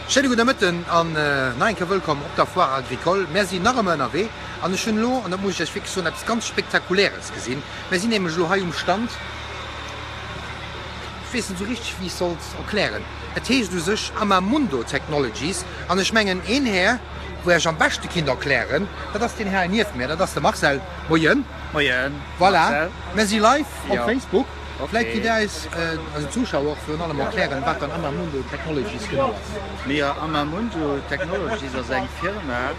Schönen guten Morgen an Neinke willkommen auf der Foire Agricole. Wir sind noch einmal NRW. Und ich habe und da muss ich wirklich so etwas ganz Spektakuläres gesehen. Wir sind nämlich hier am Stand. Ich weiß nicht so richtig, wie ich es erklären soll. Es heißt sich Amamundo Technologies. Und ich meine, ein Herr, wo ich am besten Kinder erklären, das ist den Herr nicht mehr, das ist der Marcel. Moin. Moin. Voilà. Marcel. Wir sind live auf Ja. Facebook. Okay. Vielleicht die da ist, also Zuschauer für alle mal erklären, was dann Amamundo Technologies genau ist. Wir Amamundo Technologies ist eine Firma,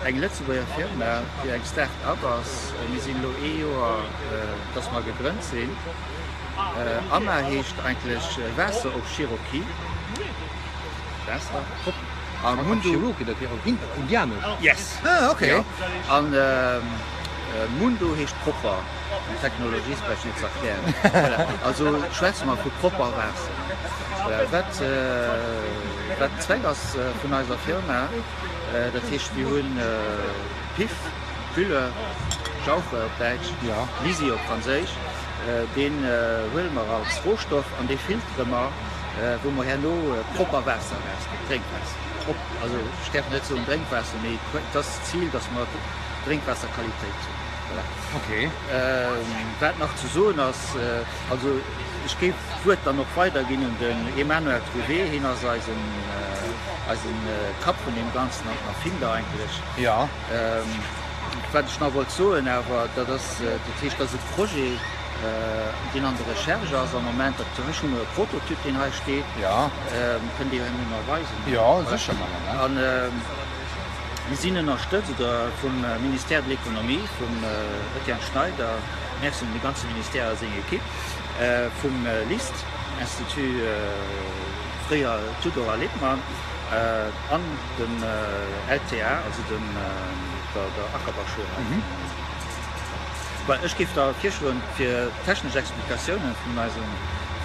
eine Lützeburger Firma, die ein Start-up ist. Wir sind noch Jahr, dass wir gegründet sind. Amma heißt eigentlich Wasser auf Cherokee. Wasser. Amamundo Cherokee, das wäre Indianer. Yes. Ah, okay. Ja. Und Mundo heißt Proper. Technologie ist bei nicht zu erklären. Voilà. Also schwätzt mal für Proper Wasser. Was Zweck ist von unserer Firma, das heißt, wir haben PIF, Bülle, Schaufel auf Deutsch, Ja. Lisi auf Französisch. Den wollen wir als Rohstoff an die filtern wir, wo wir hier nur Proper Wasser Trinkwasser. Also sterben nicht so um Trinkwasser, aber das Ziel, dass wir Trinkwasserqualität haben. Voilà. Okay. Was noch zu sagen ist, also ich würde dann noch weitergehen und den Emmanuel Trouvé hin als ein Kap von dem Ganzen nach Finder eigentlich. Ja. Was ich noch wollte sagen, aber das ist das Projekt, den an der Recherche ist im Moment, da ist schon ein Prototyp, den hier steht, Ja. können die mir noch weisen. Ja, sicher mal. Ne? Und, wir sind unterstützt vom Ministère de l'Économie, von Etienne Schneider, merci die ganze Ministerium sind gekippt, vom LIST, Institut früher Tudor Lippmann, an dem LTA, also der Ackerbauschule. Weil ich gebe da vier Stunden für technische Explikationen von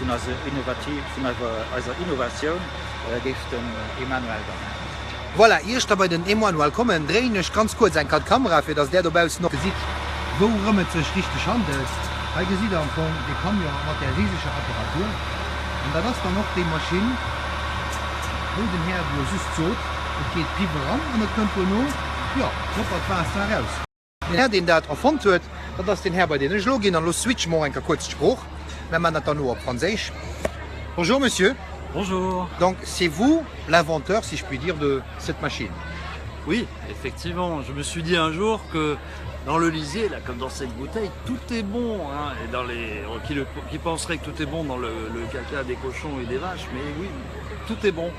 unserer Innovation, gibt den Emmanuel dann. Voilà, erst bei den Emmanuel kommen, drehen ich ganz kurz ein Kamera, für dass der dabei ist noch sieht, worum es sich richtig handelt. Weil ihr seht am Anfang, die kommen ja mit der riesigen Apparatur. Und dann ist da noch die Maschine, wo den her, wo es ist so, es geht Piper ran und dann kommt nur, ja, hoppert Wasser raus. Der Herr, den das erfunden hat, das ist den Herr, bei dem ich gehe, dann switch mal einen kurzen Spruch, wenn man das dann nur auf Französisch. Bonjour, Monsieur. Bonjour. Donc c'est vous l'inventeur, si je puis dire, de cette machine. Oui, effectivement, je me suis dit un jour que dans le lisier, là, comme dans cette bouteille, tout est bon. Hein, et dans les qui penserait que tout est bon dans le caca des cochons et des vaches, mais oui, tout est bon.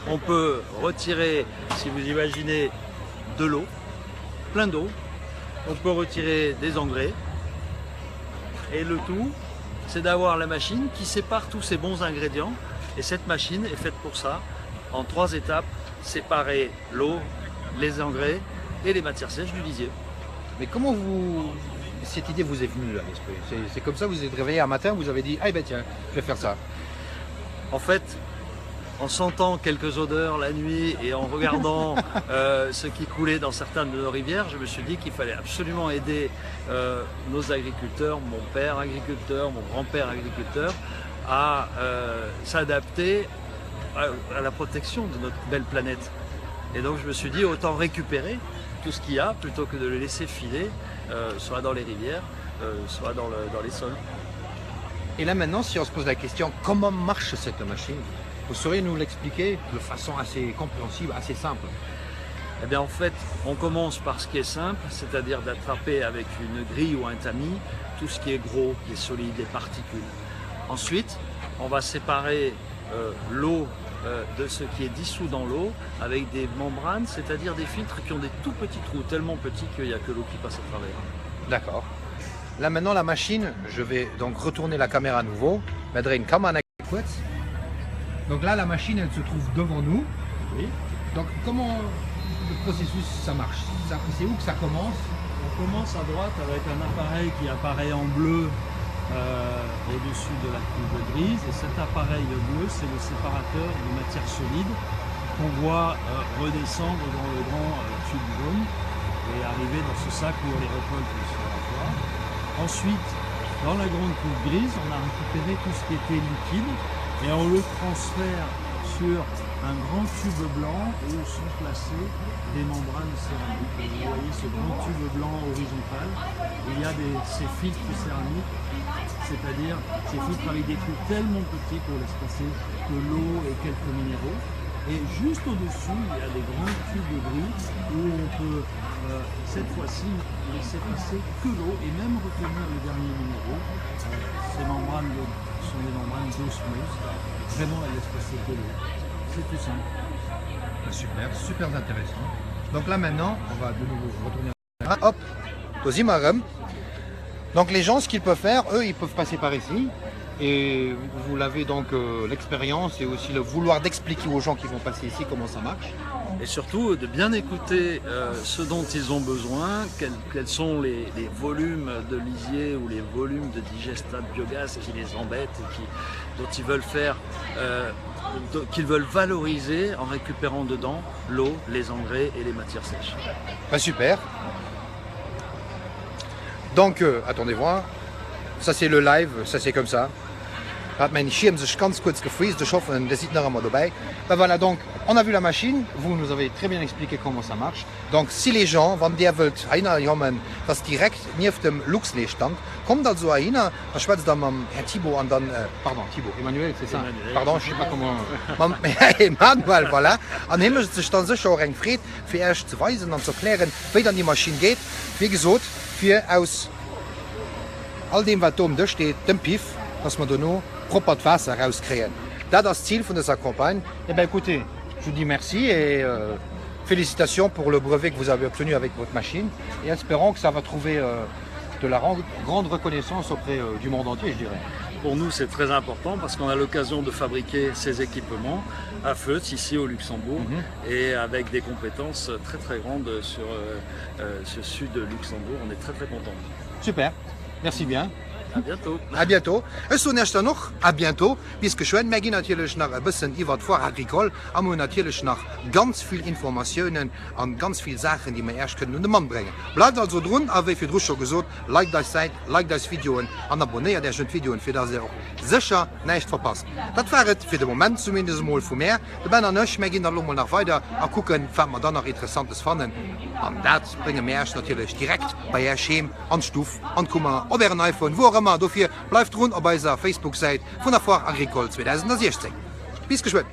On peut retirer, si vous imaginez, de l'eau, plein d'eau. On peut retirer des engrais. Et le tout, c'est d'avoir la machine qui sépare tous ces bons ingrédients. Et cette machine est faite pour ça, en 3 étapes, séparer l'eau, les engrais et les matières sèches du lisier. Mais comment cette idée vous est venue à l'esprit? C'est comme ça, vous êtes réveillé un matin, vous avez dit, ah ben tiens, je vais faire ça. En fait, en sentant quelques odeurs la nuit et en regardant ce qui coulait dans certaines de nos rivières, je me suis dit qu'il fallait absolument aider nos agriculteurs, mon père agriculteur, mon grand-père agriculteur, à s'adapter à la protection de notre belle planète. Et donc je me suis dit autant récupérer tout ce qu'il y a plutôt que de le laisser filer, soit dans les rivières, soit dans les sols. Et là maintenant, si on se pose la question, comment marche cette machine? Vous sauriez nous l'expliquer de façon assez compréhensible, assez simple? Eh bien en fait, on commence par ce qui est simple, c'est-à-dire d'attraper avec une grille ou un tamis tout ce qui est gros, qui est solide, les particules. Ensuite, on va séparer l'eau de ce qui est dissous dans l'eau avec des membranes, c'est-à-dire des filtres qui ont des tout petits trous, tellement petits qu'il n'y a que l'eau qui passe à travers. D'accord. Là maintenant, la machine, je vais donc retourner la caméra à nouveau. Donc là, la machine, elle se trouve devant nous. Oui. Donc comment le processus, ça marche? C'est où que ça commence? On commence à droite avec un appareil qui apparaît en bleu au-dessus de la cuve grise, et cet appareil bleu, c'est le séparateur de matière solide qu'on voit redescendre dans le grand tube jaune et arriver dans ce sac où on les récolte sur la foire. Ensuite, dans la grande cuve grise, on a récupéré tout ce qui était liquide et on le transfère sur un grand tube blanc où sont placées des membranes céramiques. Et vous voyez ce grand tube blanc horizontal, il y a ces filtres céramiques, c'est-à-dire ces filtres avec des trous tellement petits pour laisser passer que l'eau et quelques minéraux. Et juste au-dessus, il y a des grands tubes gris où on peut cette fois-ci laisser passer que l'eau et même retenir les derniers minéraux. Ces membranes sont des membranes d'osmose. Vraiment, elles laissent passer que l'eau. C'est tout simple. Super, super intéressant. Donc là maintenant, on va de nouveau retourner. Hop, Tosimarem. Donc les gens, ce qu'ils peuvent faire, eux, ils peuvent passer par ici. Et vous l'avez donc l'expérience et aussi le vouloir d'expliquer aux gens qui vont passer ici comment ça marche. Et surtout de bien écouter ce dont ils ont besoin, quels sont les volumes de lisier ou les volumes de digestat de biogaz qui les embêtent et dont ils veulent faire, qu'ils veulent valoriser en récupérant dedans l'eau, les engrais et les matières sèches. Ben, super. Donc, attendez voir. Ça c'est le live, ça c'est comme ça. Hat mein Schirm sich ganz kurz gefriest, ich hoffe, der sieht noch einmal dabei. Ben voilà, donc, on a vu la machine, vous nous avez très bien expliqué comment ça marche. Donc, si les gens, wenn der wollt, einer jammen, das direkt neben dem Luxlee stand, kommt also einer, dann schwätzt dann mit Herrn Thibaut und dann, pardon, Thibaut, Emmanuel, c'est ça? Emmanuel. Pardon, je sais pas comment. Emmanuel, voilà. Und himmel sich dann sicher auch ein Fried, für erst zu weisen und zu klären, wie dann die Maschine geht. Wie gesagt, für aus all dem, was da steht, dem Pif, dass wir da noch proper Wasser rauskriegen. Das ist das Ziel de cette campagne. Eh bien, écoutez, je vous dis merci et félicitations pour le brevet que vous avez obtenu avec votre machine et espérons que ça va trouver de la grande reconnaissance auprès du monde entier, je dirais. Pour nous, c'est très important parce qu'on a l'occasion de fabriquer ces équipements à Feutz, ici au Luxembourg, et avec des compétences très très grandes sur ce sud de Luxembourg. On est très très contents. Super, merci bien. À bientôt. À bientôt. Es so nächster noch, à bientôt. Bis geschwind, wir gehen natürlich noch ein bisschen über die Foragricole, aber natürlich noch ganz viel Informationen und ganz viele Sachen, die wir erst können und den Mann bringen. Bleibt also dran, aber wie für dich schon gesagt, like das Seite, like das Video und abonniert das Video, für das ihr auch sicher nicht verpasst. Das war es für den Moment zumindest mal von mir. Wir werden nicht, wir gehen dann mal noch weiter und gucken, was wir dann noch Interessantes fanden. Und das bringen wir erst natürlich direkt bei ihr Schem, an Stuf, an Kummer, oder ein iPhone, wo auch immer. Dafür bleibt rund auf unserer Facebook-Seite von der Foire Agricole 2016. Bis geschwind.